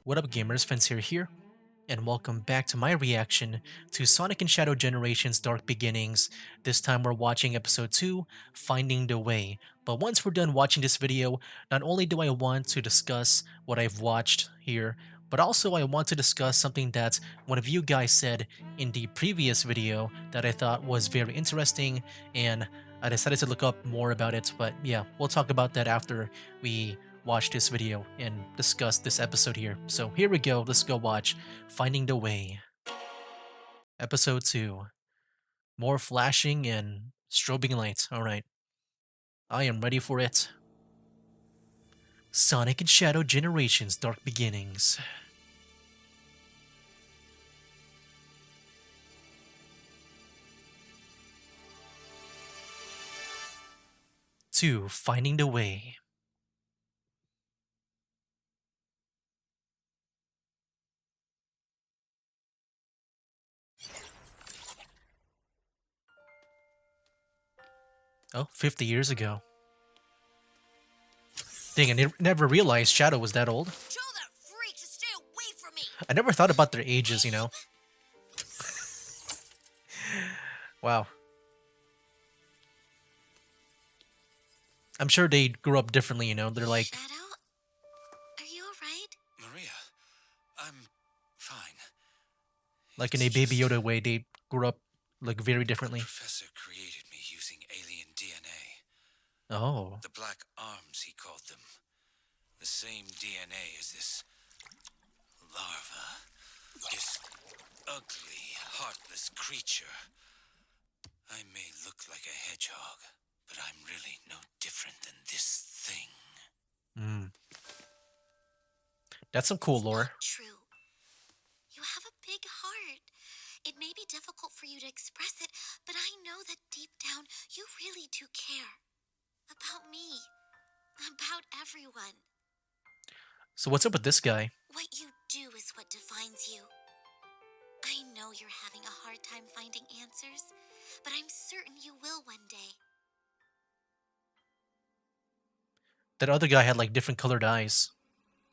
What up gamers, Fencer here, and welcome back to my reaction to Sonic and Shadow Generations Dark Beginnings. This time we're watching episode 2, Finding the Way. But once we're done watching this video, not only do I want to discuss what I've watched here, but also I want to discuss something that one of you guys said in the previous video that I thought was very interesting, and I decided to look up more about it. But yeah, we'll talk about that after we watch this video and discuss this episode here. So here we go, let's go watch Finding the Way. Episode 2. More flashing and strobing lights. Alright. I am ready for it. Sonic and Shadow Generations Dark Beginnings. 2. Finding the Way. Oh, 50 years ago. Dang, I never realized Shadow was that old. Tell that freak to stay away from me. I never thought about their ages, you know. Wow. I'm sure they grew up differently, you know. They're like... Shadow? Are you alright? Maria, I'm fine. Like in a Baby Yoda way, they grew up like very differently. The professor created me using alien DNA. Oh. The Black Arms, he called them. The same DNA as this larva. This ugly, heartless creature. I may look like a hedgehog, but I'm really no different than this thing. Hmm. That's some cool lore. Not true. You have a big heart. It may be difficult for you to express it, but I know that deep down you really do care. About me. About everyone. So what's up with this guy? What you do is what defines you. I know you're having a hard time finding answers, but I'm certain you will one day. That other guy had like different colored eyes.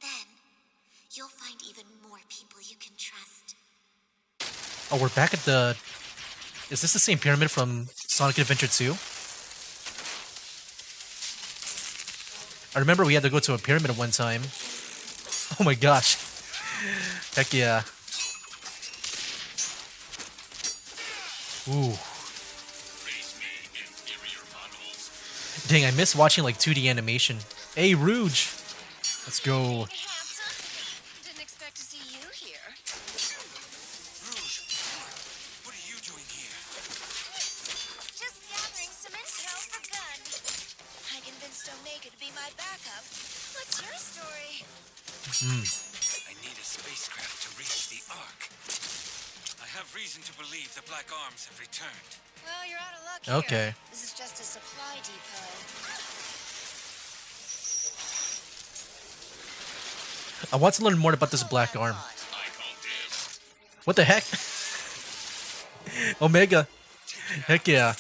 Then, you'll find even more people you can trust. Oh, we're back at the... Is this the same pyramid from Sonic Adventure 2? I remember we had to go to a pyramid at one time. Oh my gosh. Heck yeah. Ooh. Dang, I miss watching like 2D animation. Hey, Rouge! Let's go. Hey, handsome. Didn't expect to see you here. Rouge, what are you doing here? Just gathering some intel for Gun. I convinced Omega to be my backup. What's your story? I need a spacecraft to reach the Ark. I have reason to believe the Black Arms have returned. Well, you're out of luck here. Okay. This is just a supply depot. I want to learn more about this black arm. What the heck? Omega. Heck yeah.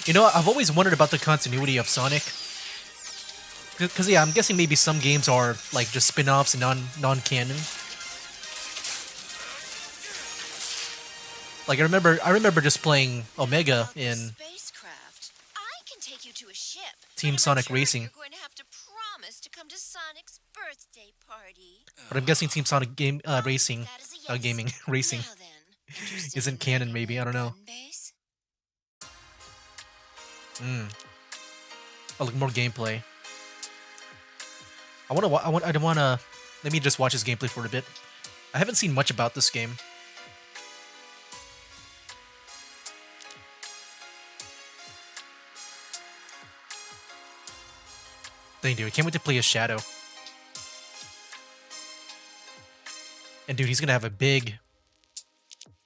You know, I've always wondered about the continuity of Sonic. Because, yeah, I'm guessing maybe some games are, like, just spin-offs and non-canon. Like, I remember just playing Omega in Spacecraft. I can take you to a ship. Team but in Sonic return, Racing. You're going to have to promise to come to Sonic's birthday party. But I'm guessing Team Sonic Racing, That is a yes. gaming, racing, Now then, interested isn't in canon landing maybe, I don't know. Gun base? Oh, look, more gameplay. I don't wanna, let me just watch his gameplay for a bit. I haven't seen much about this game. Thank you, I can't wait to play as Shadow. And dude, he's gonna have a big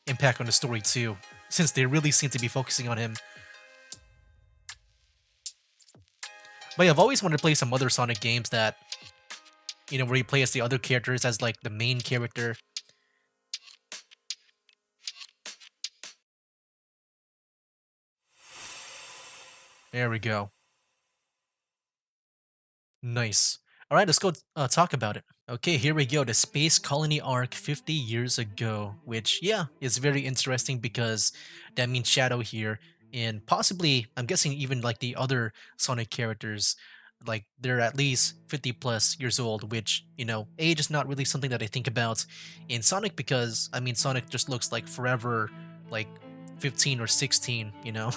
impact on the story too, since they really seem to be focusing on him. But yeah, I've always wanted to play some other Sonic games that, you know, where you play as the other characters as like the main character. There we go. Nice. All right, let's go talk about it. Okay, here we go. The Space Colony arc 50 years ago, which, yeah, is very interesting because that means Shadow here, and possibly, I'm guessing, even like the other Sonic characters, like they're at least 50 plus years old, which, age is not really something that I think about in Sonic because, I mean, Sonic just looks like forever, like 15 or 16, you know?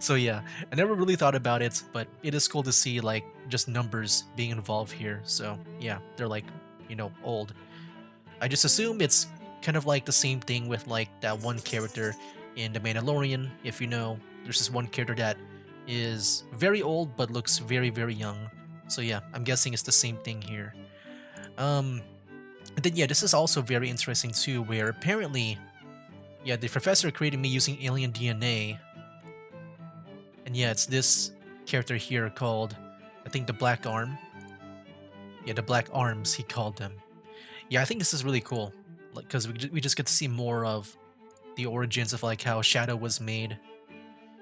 So yeah, I never really thought about it, but it is cool to see like just numbers being involved here. So yeah, they're like, old. I just assume it's kind of like the same thing with like that one character in The Mandalorian. If you know, there's this one character that is very old but looks very, very young. So yeah, I'm guessing it's the same thing here. Um, and then yeah, this is also very interesting too, where apparently, yeah, the professor created me using alien DNA. And yeah, it's this character here called, I think, the Black Arm. Yeah, the Black Arms, he called them. Yeah, I think this is really cool. Like, because we just get to see more of the origins of like how Shadow was made.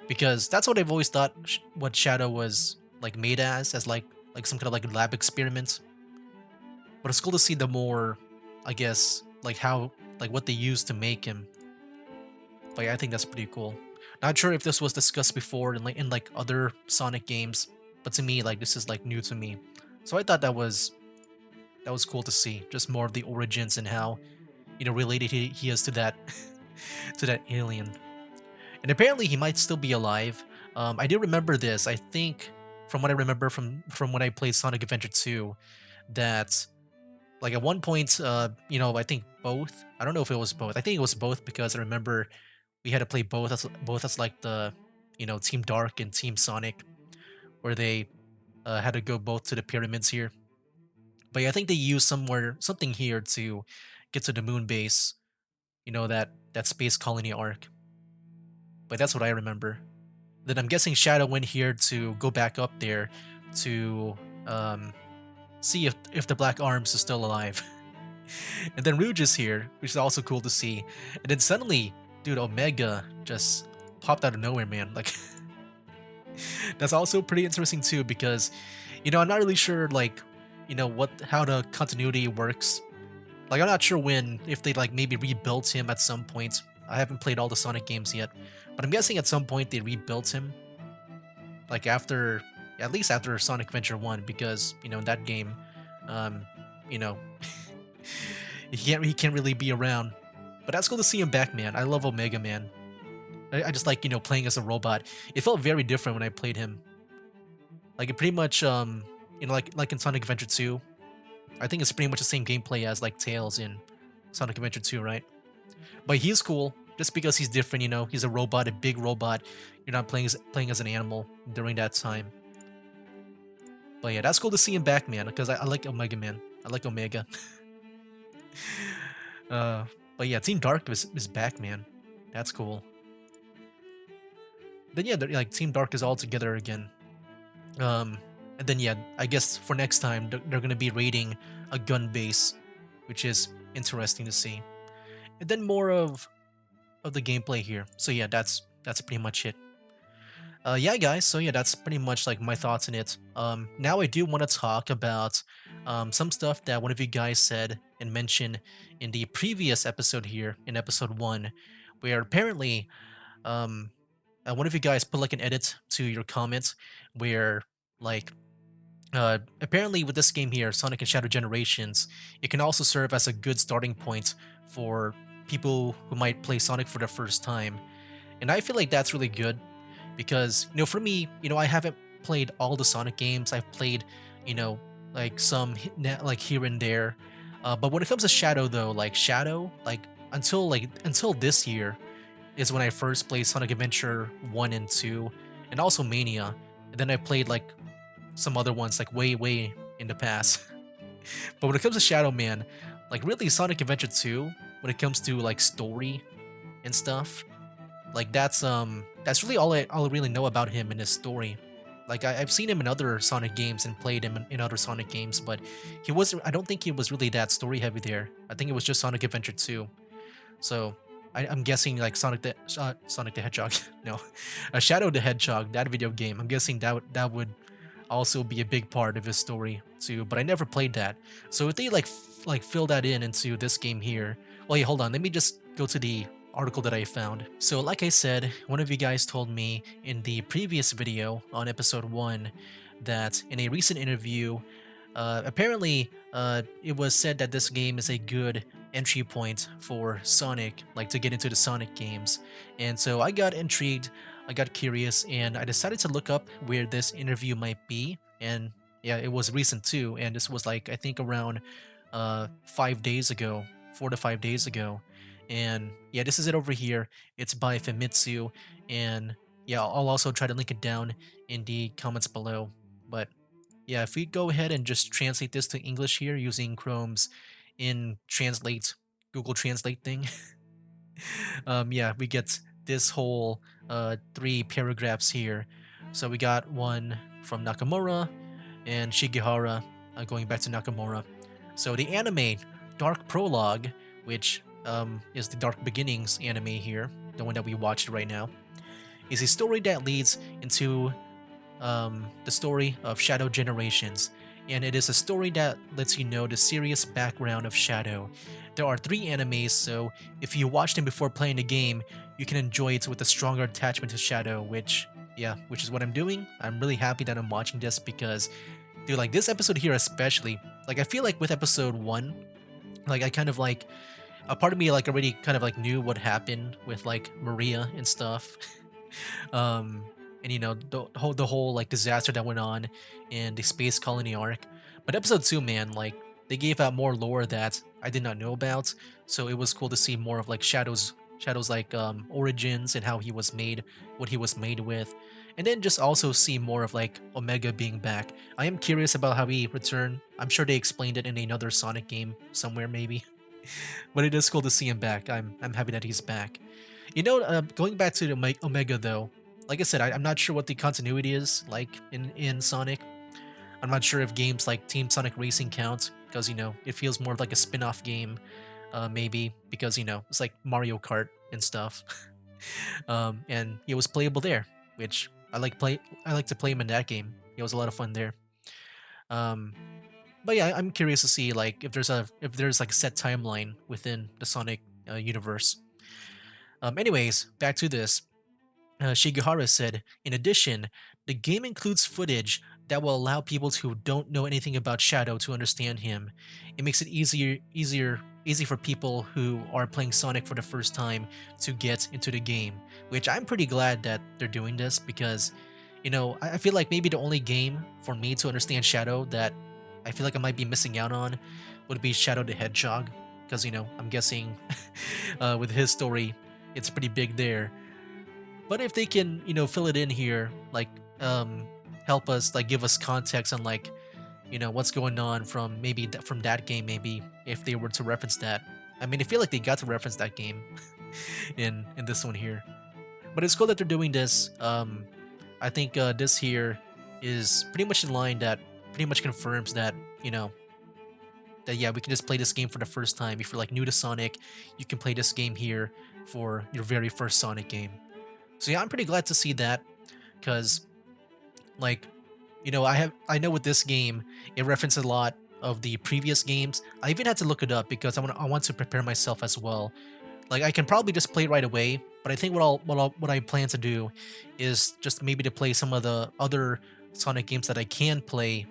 Because that's what I've always thought what Shadow was like made as like some kind of like lab experiment. But it's cool to see the more, I guess, like how like what they used to make him. But yeah, I think that's pretty cool. Not sure if this was discussed before in like other Sonic games, but to me, like this is like new to me. So I thought that was cool to see. Just more of the origins and how related he is to that to that alien. And apparently he might still be alive. I do remember this. I think from what I remember from when I played Sonic Adventure 2, that like at one point, I think both. I don't know if it was both. I think it was both because I remember we had to play both as like the Team Dark and Team Sonic, where they had to go both to the pyramids here. But yeah, I think they used something here to get to the moon base. That space colony arc. But that's what I remember. Then I'm guessing Shadow went here to go back up there to um, see if the Black Arms is still alive. And then Rouge is here, which is also cool to see. And then suddenly, dude, Omega just popped out of nowhere, man. Like, that's also pretty interesting too, because, I'm not really sure, like, how the continuity works. Like, I'm not sure if they, like, maybe rebuilt him at some point. I haven't played all the Sonic games yet, but I'm guessing at some point they rebuilt him. Like, at least after Sonic Adventure 1, because, in that game, um, you know, he can't really be around. But that's cool to see him back, man. I love Omega Man. I just like, playing as a robot. It felt very different when I played him. Like it pretty much like in Sonic Adventure 2. I think it's pretty much the same gameplay as like Tails in Sonic Adventure 2, right? But he's cool just because he's different, He's a robot, a big robot. You're not playing as an animal during that time. But yeah, that's cool to see him back, man, because I like Omega Man. I like Omega. But yeah, Team Dark is back, man. That's cool. Then yeah, like Team Dark is all together again. And then yeah, I guess for next time they're gonna be raiding a gun base, which is interesting to see. And then more of the gameplay here. So yeah, that's pretty much it. Yeah, guys. So yeah, that's pretty much like my thoughts on it. Now I do want to talk about some stuff that one of you guys said and mentioned in the previous episode here in episode 1, where apparently one of you guys put like an edit to your comments where like apparently with this game here, Sonic and Shadow Generations, it can also serve as a good starting point for people who might play Sonic for the first time. And I feel like that's really good because, for me, I haven't played all the Sonic games. I've played, like some like here and there. But when it comes to Shadow though, like Shadow, until this year is when I first played Sonic Adventure 1 and 2 and also Mania. And then I played like some other ones like way in the past. But when it comes to Shadow Man, like really Sonic Adventure 2, when it comes to like story and stuff, like that's really all I really know about him and his story. Like I've seen him in other Sonic games and played him in other Sonic games, but I don't think he was really that story heavy there. I think it was just Sonic Adventure 2. So I'm guessing like Sonic the Hedgehog, no, Shadow the Hedgehog, that video game. I'm guessing that would also be a big part of his story too. But I never played that. So if they like fill that in into this game here, well, yeah, hold on. Let me just go to the article that I found. So like I said, one of you guys told me in the previous video on episode 1 that in a recent interview, apparently it was said that this game is a good entry point for Sonic, like to get into the Sonic games. And so I got intrigued, I got curious, and I decided to look up where this interview might be. And yeah, it was recent too, and this was like I think around 5 days ago, 4 to 5 days ago. And yeah, this is it over here. It's by Famitsu, and yeah, I'll also try to link it down in the comments below. But yeah, if we go ahead and just translate this to English here using Chrome's in translate Google Translate thing, yeah, we get this whole 3 paragraphs here. So we got one from Nakamura and Shigehara, going back to Nakamura. So the anime Dark Prologue, which is the Dark Beginnings anime here, the one that we watched right now, is a story that leads into the story of Shadow Generations, and it is a story that lets you know the serious background of Shadow. There are 3 animes, so if you watch them before playing the game, you can enjoy it with a stronger attachment to Shadow, which is what I'm doing. I'm really happy that I'm watching this because, dude, like this episode here especially, like I feel like with episode 1, like I kind of like a part of me like already kind of like knew what happened with like Maria and stuff. um and the whole like disaster that went on in the space colony arc. But episode 2, man, like they gave out more lore that I did not know about, so it was cool to see more of like Shadow's like origins and how he was made, what he was made with, and then just also see more of like Omega being back. I am curious about how he returned. I'm sure they explained it in another Sonic game somewhere maybe. But it is cool to see him back. I'm happy that he's back. Going back to the Omega though, like I said, I'm not sure what the continuity is like in Sonic. I'm not sure if games like Team Sonic Racing count because it feels more of like a spin-off game, maybe because it's like Mario Kart and stuff. And it was playable there, which I like to play him in that game. It was a lot of fun there. Um, but yeah, I'm curious to see like if there's like a set timeline within the Sonic universe. Anyways, back to this. Shigehara said, in addition, the game includes footage that will allow people who don't know anything about Shadow to understand him. It makes it easy for people who are playing Sonic for the first time to get into the game, which I'm pretty glad that they're doing this because, I feel like maybe the only game for me to understand Shadow that I feel like I might be missing out on would be Shadow the Hedgehog, because, I'm guessing with his story, it's pretty big there. But if they can, fill it in here, like, help us, like, give us context on, like, what's going on from maybe from that game, maybe if they were to reference that. I mean, I feel like they got to reference that game in this one here. But it's cool that they're doing this. I think this here is pretty much in line that pretty much confirms that, that yeah, we can just play this game for the first time. If you're like new to Sonic, you can play this game here for your very first Sonic game. So yeah, I'm pretty glad to see that because, like, I know with this game it references a lot of the previous games. I even had to look it up because I want to prepare myself as well. Like I can probably just play right away, but I think what I plan to do is just maybe to play some of the other Sonic games that I can play,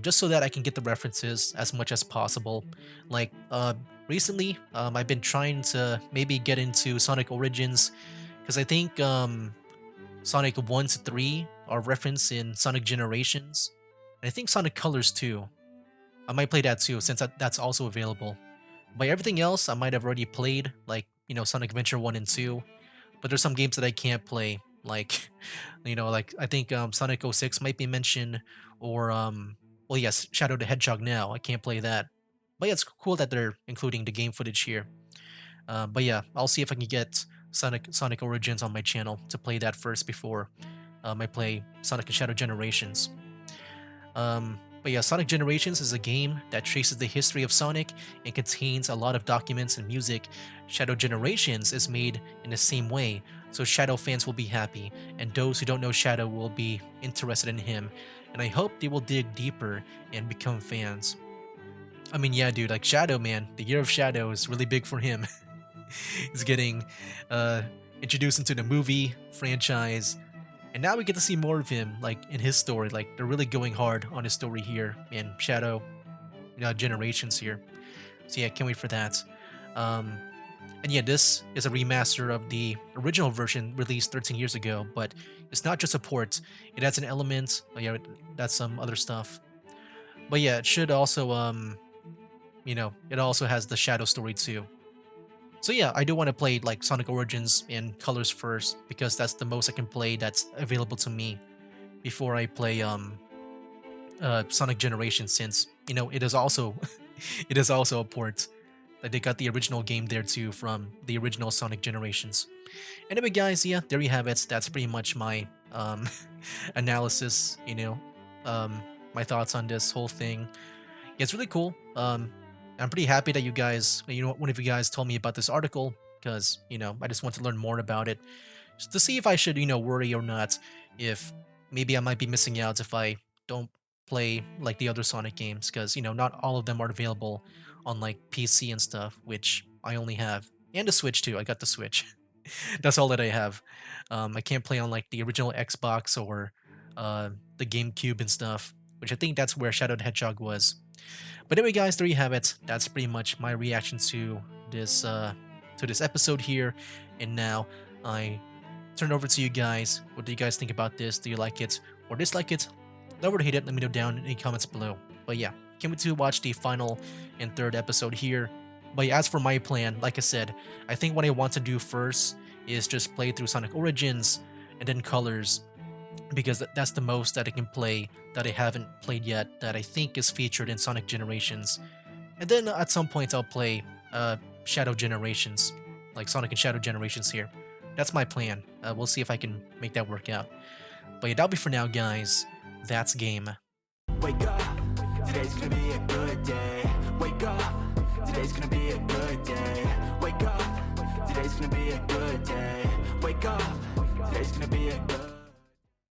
just so that I can get the references as much as possible. Like recently, I've been trying to maybe get into Sonic Origins because I think Sonic 1 to 3 are referenced in Sonic Generations, and I think Sonic Colors too. I might play that too since that's also available. But everything else I might have already played, like Sonic Adventure 1 and 2. But there's some games that I can't play, like like I think Sonic 06 might be mentioned, or well, yes, Shadow the Hedgehog. Now I can't play that. But yeah, it's cool that they're including the game footage here. But yeah, I'll see if I can get Sonic Origins on my channel to play that first before I play Sonic and Shadow Generations. But yeah, Sonic Generations is a game that traces the history of Sonic and contains a lot of documents and music. Shadow Generations is made in the same way, so Shadow fans will be happy, and those who don't know Shadow will be interested in him, and I hope they will dig deeper and become fans. I mean, yeah, dude, like Shadow, man, the Year of Shadow is really big for him. He's getting uh, introduced into the movie franchise, and now we get to see more of him, like in his story. Like they're really going hard on his story here in Shadow, Generations here. So yeah, can't wait for that. Um, and yeah, this is a remaster of the original version released 13 years ago, but it's not just a port. It adds an element. Oh yeah, that's some other stuff. But yeah, it should also it also has the Shadow story too. So yeah, I do want to play like Sonic Origins in colors first because that's the most I can play that's available to me before I play Sonic Generations, since it is also it is also a port. Like they got the original game there too from the original Sonic Generations. Anyway, guys, yeah, there you have it. That's pretty much my analysis. My thoughts on this whole thing. Yeah, it's really cool. I'm pretty happy that you guys, one of you guys told me about this article because I just want to learn more about it, just to see if I should worry or not, if maybe I might be missing out if I don't play like the other Sonic games, because not all of them are available on like PC and stuff, which I only have, and the Switch too. I got the Switch. That's all that I have. I can't play on like the original Xbox or the GameCube and stuff, which I think that's where Shadow the Hedgehog was. But anyway, guys, there you have it. That's pretty much my reaction to this episode here. And now I turn it over to you guys. What do you guys think about this? Do you like it or dislike it? Love or hate it? Let me know down in the comments below. But yeah, can't wait to watch the final and third episode here. But yeah, as for my plan, like I said, I think what I want to do first is just play through Sonic Origins and then Colors, because that's the most that I can play that I haven't played yet that I think is featured in Sonic Generations. And then at some point I'll play Shadow Generations, like Sonic and Shadow Generations here. That's my plan. We'll see if I can make that work out. But yeah, that'll be for now, guys. That's game. Wake up, today's gonna be a good day. Wake up, today's gonna be a good day. Wake up, today's gonna be a good day. Wake up, today's gonna be a good